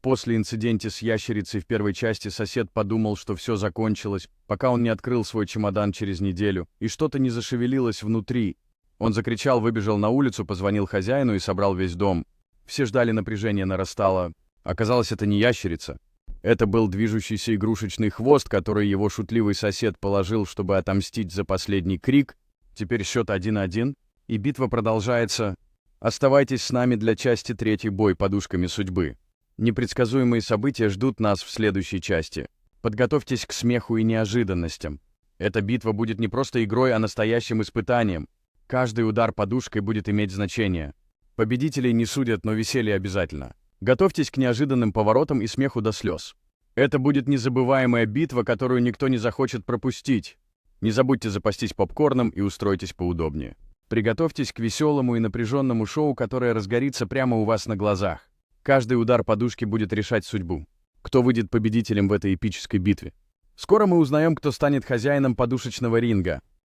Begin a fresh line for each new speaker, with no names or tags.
после инцидента с ящерицей в первой части сосед подумал, что все закончилось, пока он не открыл свой чемодан через неделю, и что-то не зашевелилось внутри. Он закричал, выбежал на улицу, позвонил хозяину и собрал весь дом. Все ждали, напряжение нарастало. Оказалось, это не ящерица. Это был движущийся игрушечный хвост, который его шутливый сосед положил, чтобы отомстить за последний крик. Теперь счет 1-1, и битва продолжается. Оставайтесь с нами для части 3 «Бой подушками судьбы». Непредсказуемые события ждут нас в следующей части. Подготовьтесь к смеху и неожиданностям. Эта битва будет не просто игрой, а настоящим испытанием. Каждый удар подушкой будет иметь значение. Победителей не судят, но веселье обязательно. Готовьтесь к неожиданным поворотам и смеху до слез. Это будет незабываемая битва, которую никто не захочет пропустить. Не забудьте запастись попкорном и устройтесь поудобнее. Приготовьтесь к веселому и напряженному шоу, которое разгорится прямо у вас на глазах. Каждый удар подушки будет решать судьбу. Кто выйдет победителем в этой эпической битве? Скоро мы узнаем, кто станет хозяином подушечного ринга.